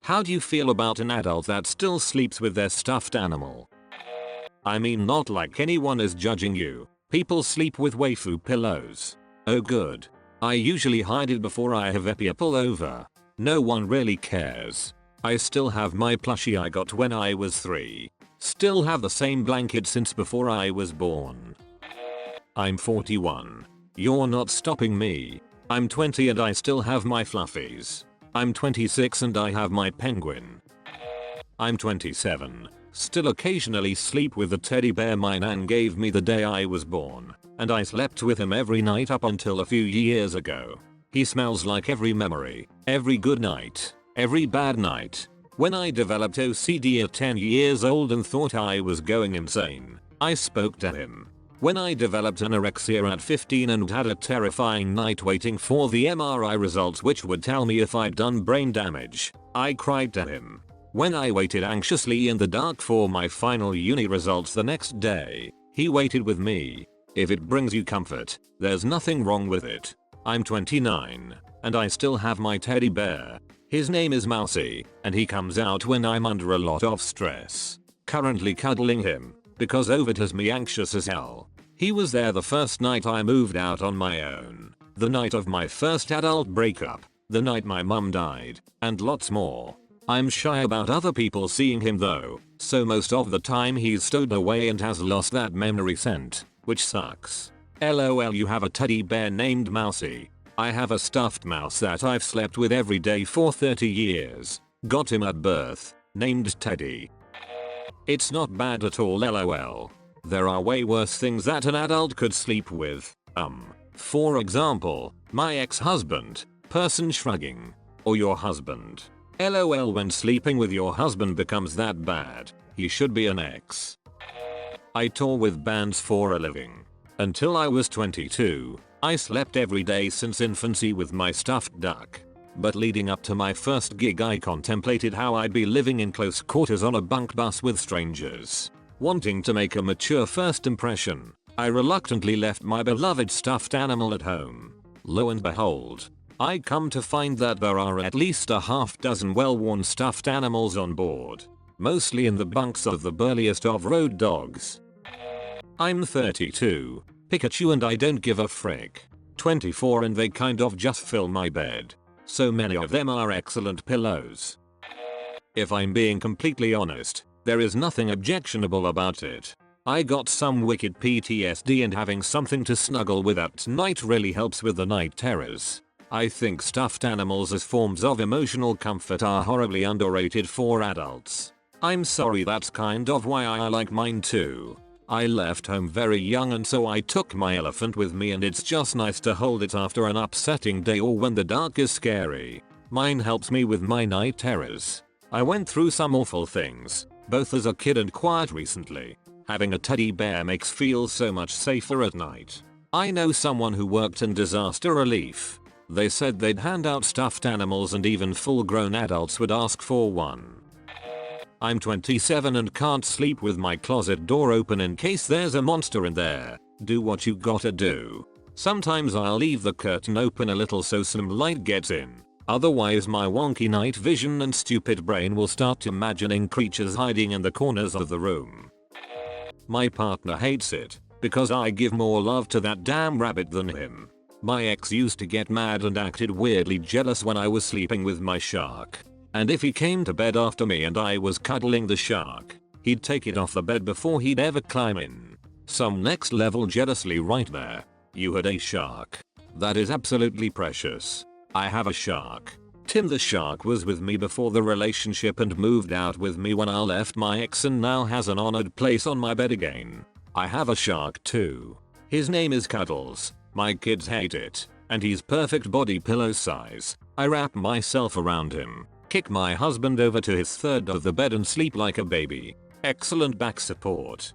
How do you feel about an adult that still sleeps with their stuffed animal? I mean, not like anyone is judging you. People sleep with waifu pillows. Oh good. I usually hide it before I have a people over. No one really cares. I still have my plushie I got when I was 3. Still have the same blanket since before I was born. I'm 41. You're not stopping me. I'm 20 and I still have my fluffies. I'm 26 and I have my penguin. I'm 27. Still occasionally sleep with the teddy bear my nan gave me the day I was born, and I slept with him every night up until a few years ago. He smells like every memory, every good night, every bad night. When I developed OCD at 10 years old and thought I was going insane, I spoke to him. When I developed anorexia at 15 and had a terrifying night waiting for the MRI results which would tell me if I'd done brain damage, I cried to him. When I waited anxiously in the dark for my final uni results the next day, he waited with me. If it brings you comfort, there's nothing wrong with it. I'm 29, and I still have my teddy bear. His name is Mousy, and he comes out when I'm under a lot of stress. Currently cuddling him, because Ovid has me anxious as hell. He was there the first night I moved out on my own, the night of my first adult breakup, the night my mum died, and lots more. I'm shy about other people seeing him though, so most of the time he's stowed away and has lost that memory scent, which sucks. LOL, you have a teddy bear named Mousy. I have a stuffed mouse that I've slept with every day for 30 years. Got him at birth, named Teddy. It's not bad at all LOL. There are way worse things that an adult could sleep with. For example, my ex-husband, person shrugging. Or your husband. LOL, when sleeping with your husband becomes that bad, he should be an ex. I tour with bands for a living. Until I was 22, I slept every day since infancy with my stuffed duck. But leading up to my first gig I contemplated how I'd be living in close quarters on a bunk bus with strangers. Wanting to make a mature first impression, I reluctantly left my beloved stuffed animal at home. Lo and behold, I come to find that there are at least a half dozen well-worn stuffed animals on board. Mostly in the bunks of the burliest of road dogs. I'm 32, Pikachu, and I don't give a frick. 24 and they kind of just fill my bed. So many of them are excellent pillows. If I'm being completely honest, there is nothing objectionable about it. I got some wicked PTSD and having something to snuggle with at night really helps with the night terrors. I think stuffed animals as forms of emotional comfort are horribly underrated for adults. I'm sorry, that's kind of why I like mine too. I left home very young and so I took my elephant with me, and it's just nice to hold it after an upsetting day or when the dark is scary. Mine helps me with my night terrors. I went through some awful things, both as a kid and quite recently. Having a teddy bear makes feel so much safer at night. I know someone who worked in disaster relief. They said they'd hand out stuffed animals and even full-grown adults would ask for one. I'm 27 and can't sleep with my closet door open in case there's a monster in there. Do what you gotta do. Sometimes I'll leave the curtain open a little so some light gets in. Otherwise my wonky night vision and stupid brain will start imagining creatures hiding in the corners of the room. My partner hates it because I give more love to that damn rabbit than him. My ex used to get mad and acted weirdly jealous when I was sleeping with my shark. And if he came to bed after me and I was cuddling the shark, he'd take it off the bed before he'd ever climb in. Some next level jealousy right there. You had a shark. That is absolutely precious. I have a shark. Tim the shark was with me before the relationship and moved out with me when I left my ex and now has an honored place on my bed again. I have a shark too. His name is Cuddles. My kids hate it, and he's perfect body pillow size. I wrap myself around him, kick my husband over to his third of the bed and sleep like a baby. Excellent back support.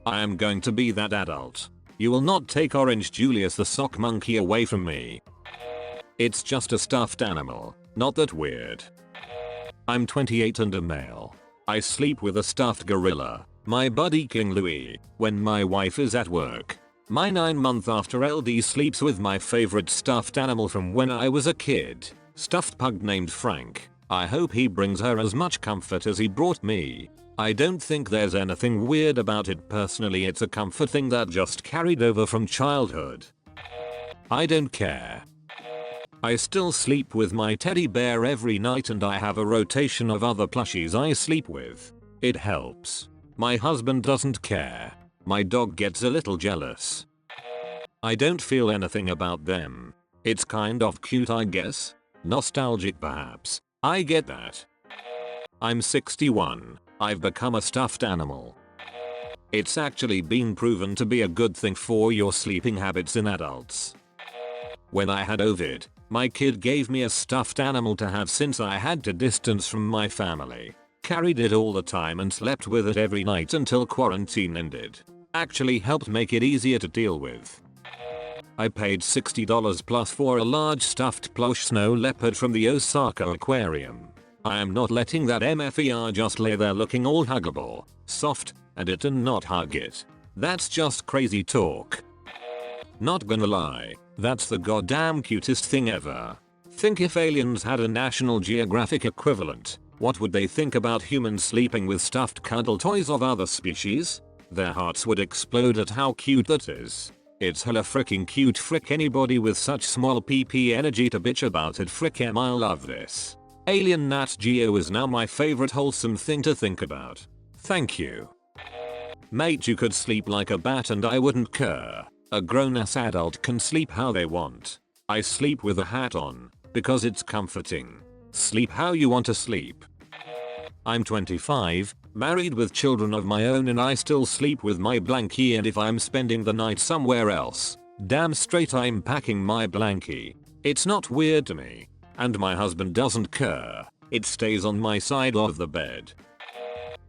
I am going to be that adult. You will not take Orange Julius the sock monkey away from me. It's just a stuffed animal, not that weird. I'm 28 and a male. I sleep with a stuffed gorilla, my buddy King Louie, when my wife is at work. My 9-month after LD sleeps with my favorite stuffed animal from when I was a kid, stuffed pug named Frank. I hope he brings her as much comfort as he brought me. I don't think there's anything weird about it personally, it's a comfort thing that just carried over from childhood. I don't care. I still sleep with my teddy bear every night and I have a rotation of other plushies I sleep with. It helps. My husband doesn't care. My dog gets a little jealous. I don't feel anything about them. It's kind of cute, I guess. Nostalgic perhaps. I get that. I'm 61. I've become a stuffed animal. It's actually been proven to be a good thing for your sleeping habits in adults. When I had COVID, my kid gave me a stuffed animal to have since I had to distance from my family. Carried it all the time and slept with it every night until quarantine ended. Actually helped make it easier to deal with. I paid $60 plus for a large stuffed plush snow leopard from the Osaka aquarium. I am not letting that MFER just lay there looking all huggable, soft, and it and not hug it. That's just crazy talk. Not gonna lie, that's the goddamn cutest thing ever. Think if aliens had a National Geographic equivalent, what would they think about humans sleeping with stuffed cuddle toys of other species? Their hearts would explode at how cute that is. It's hella freaking cute. Frick anybody with such small PP energy to bitch about it. Frick em, I love this. Alien Nat Geo is now my favorite wholesome thing to think about. Thank you. Mate, you could sleep like a bat and I wouldn't care. A grown-ass adult can sleep how they want. I sleep with a hat on, because it's comforting. Sleep how you want to sleep. I'm 25, married with children of my own, and I still sleep with my blankie, and if I'm spending the night somewhere else, damn straight I'm packing my blankie. It's not weird to me. And my husband doesn't care. It stays on my side of the bed.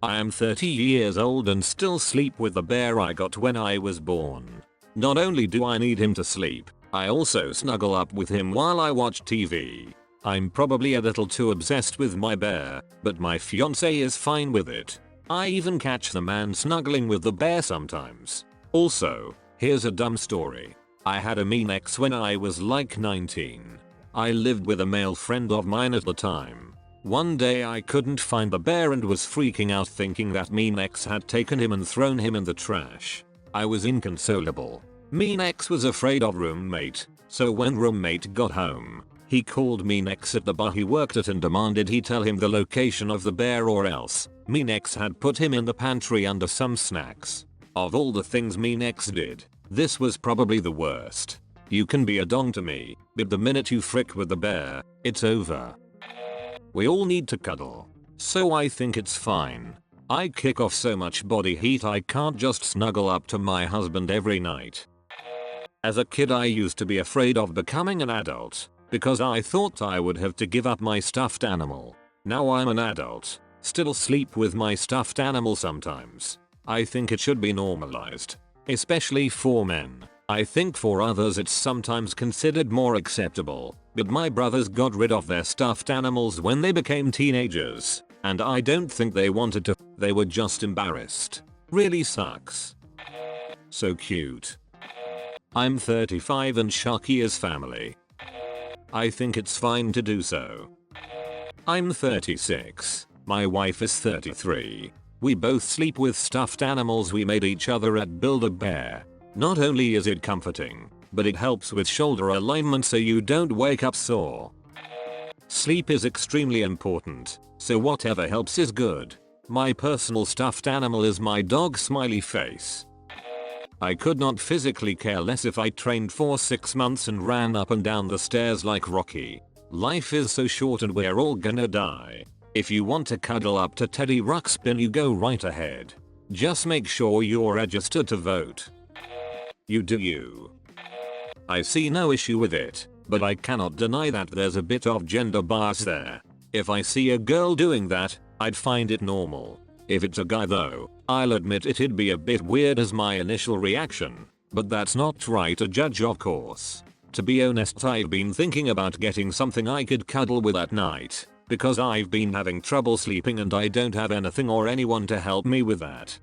I am 30 years old and still sleep with the bear I got when I was born. Not only do I need him to sleep, I also snuggle up with him while I watch TV. I'm probably a little too obsessed with my bear, but my fiance is fine with it. I even catch the man snuggling with the bear sometimes. Also, here's a dumb story. I had a mean ex when I was like 19. I lived with a male friend of mine at the time. One day I couldn't find the bear and was freaking out thinking that mean ex had taken him and thrown him in the trash. I was inconsolable. Mean ex was afraid of roommate, so when roommate got home, he called mean ex at the bar he worked at and demanded he tell him the location of the bear or else mean ex had put him in the pantry under some snacks. Of all the things mean ex did, this was probably the worst. You can be a dong to me, but the minute you frick with the bear, it's over. We all need to cuddle. So I think it's fine. I kick off so much body heat I can't just snuggle up to my husband every night. As a kid I used to be afraid of becoming an adult, because I thought I would have to give up my stuffed animal. Now I'm an adult, still sleep with my stuffed animal sometimes. I think it should be normalized. Especially for men. I think for others it's sometimes considered more acceptable, but my brothers got rid of their stuffed animals when they became teenagers, and I don't think they wanted to, they were just embarrassed. Really sucks. So cute. I'm 35 and Sharky is family. I think it's fine to do so. I'm 36. My wife is 33. We both sleep with stuffed animals we made each other at Build-A-Bear. Not only is it comforting, but it helps with shoulder alignment so you don't wake up sore. Sleep is extremely important, so whatever helps is good. My personal stuffed animal is my dog Smiley Face. I could not physically care less if I trained for 6 months and ran up and down the stairs like Rocky. Life is so short and we're all gonna die. If you want to cuddle up to Teddy Ruxpin, you go right ahead. Just make sure you're registered to vote. You do you. I see no issue with it, but I cannot deny that there's a bit of gender bias there. If I see a girl doing that, I'd find it normal. If it's a guy though, I'll admit it'd be a bit weird as my initial reaction, but that's not right to judge, of course. To be honest, I've been thinking about getting something I could cuddle with at night, because I've been having trouble sleeping and I don't have anything or anyone to help me with that.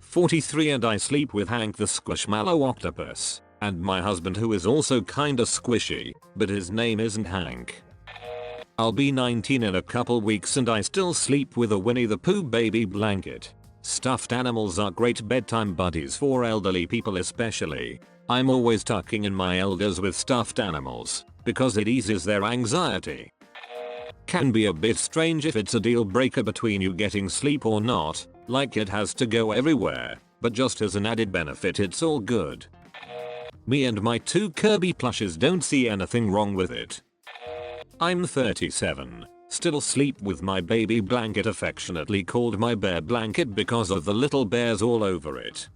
43 and I sleep with Hank the Squishmallow Octopus, and my husband who is also kinda squishy, but his name isn't Hank. I'll be 19 in a couple weeks and I still sleep with a Winnie the Pooh baby blanket. Stuffed animals are great bedtime buddies for elderly people especially. I'm always tucking in my elders with stuffed animals because it eases their anxiety. Can be a bit strange if it's a deal breaker between you getting sleep or not, like it has to go everywhere, but just as an added benefit it's all good. Me and my 2 Kirby plushes don't see anything wrong with it. I'm 37. Still sleep with my baby blanket, affectionately called my bear blanket because of the little bears all over it.